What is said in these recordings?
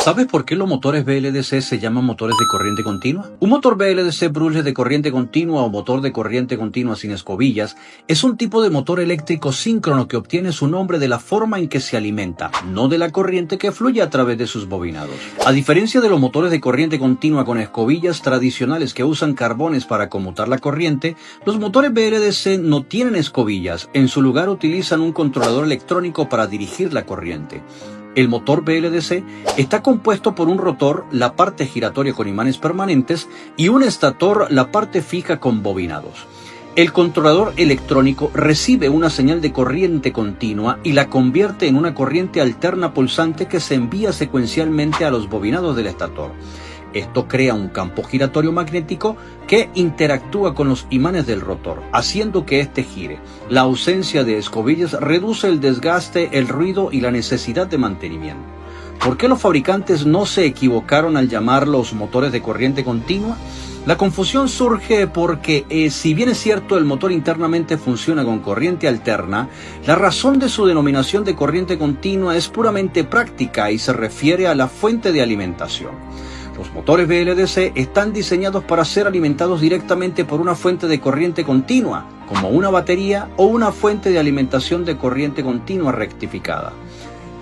¿Sabes por qué los motores BLDC se llaman motores de corriente continua? Un motor BLDC Brushless de corriente continua o motor de corriente continua sin escobillas es un tipo de motor eléctrico síncrono que obtiene su nombre de la forma en que se alimenta, no de la corriente que fluye a través de sus bobinados. A diferencia de los motores de corriente continua con escobillas tradicionales que usan carbones para conmutar la corriente, los motores BLDC no tienen escobillas, en su lugar utilizan un controlador electrónico para dirigir la corriente. El motor BLDC está compuesto por un rotor, la parte giratoria con imanes permanentes, y un estator, la parte fija con bobinados. El controlador electrónico recibe una señal de corriente continua y la convierte en una corriente alterna pulsante que se envía secuencialmente a los bobinados del estator. Esto crea un campo giratorio magnético que interactúa con los imanes del rotor, haciendo que éste gire. La ausencia de escobillas reduce el desgaste, el ruido y la necesidad de mantenimiento. ¿Por qué los fabricantes no se equivocaron al llamarlos motores de corriente continua? La confusión surge porque, si bien es cierto el motor internamente funciona con corriente alterna, la razón de su denominación de corriente continua es puramente práctica y se refiere a la fuente de alimentación. Los motores BLDC están diseñados para ser alimentados directamente por una fuente de corriente continua, como una batería o una fuente de alimentación de corriente continua rectificada.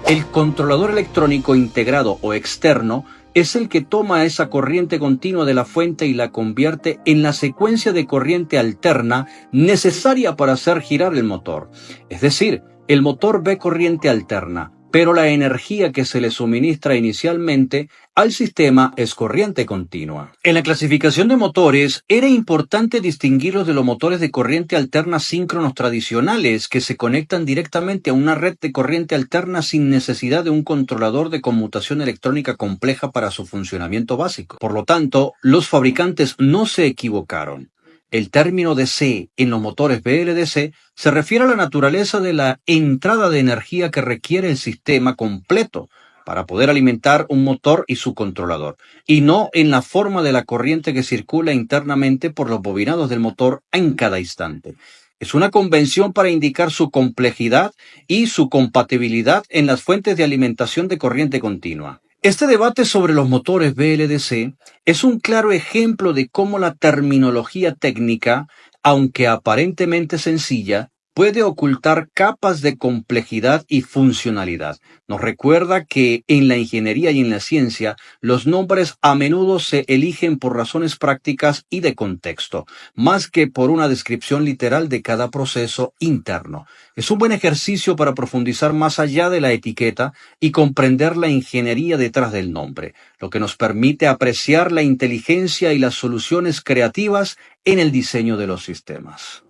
El controlador electrónico integrado o externo es el que toma esa corriente continua de la fuente y la convierte en la secuencia de corriente alterna necesaria para hacer girar el motor. Es decir, el motor ve corriente alterna, pero la energía que se le suministra inicialmente al sistema es corriente continua. En la clasificación de motores, era importante distinguirlos de los motores de corriente alterna síncronos tradicionales que se conectan directamente a una red de corriente alterna sin necesidad de un controlador de conmutación electrónica compleja para su funcionamiento básico. Por lo tanto, los fabricantes no se equivocaron. El término DC en los motores BLDC se refiere a la naturaleza de la entrada de energía que requiere el sistema completo para poder alimentar un motor y su controlador, y no en la forma de la corriente que circula internamente por los bobinados del motor en cada instante. Es una convención para indicar su complejidad y su compatibilidad en las fuentes de alimentación de corriente continua. Este debate sobre los motores BLDC es un claro ejemplo de cómo la terminología técnica, aunque aparentemente sencilla, puede ocultar capas de complejidad y funcionalidad. Nos recuerda que en la ingeniería y en la ciencia, los nombres a menudo se eligen por razones prácticas y de contexto, más que por una descripción literal de cada proceso interno. Es un buen ejercicio para profundizar más allá de la etiqueta y comprender la ingeniería detrás del nombre, lo que nos permite apreciar la inteligencia y las soluciones creativas en el diseño de los sistemas.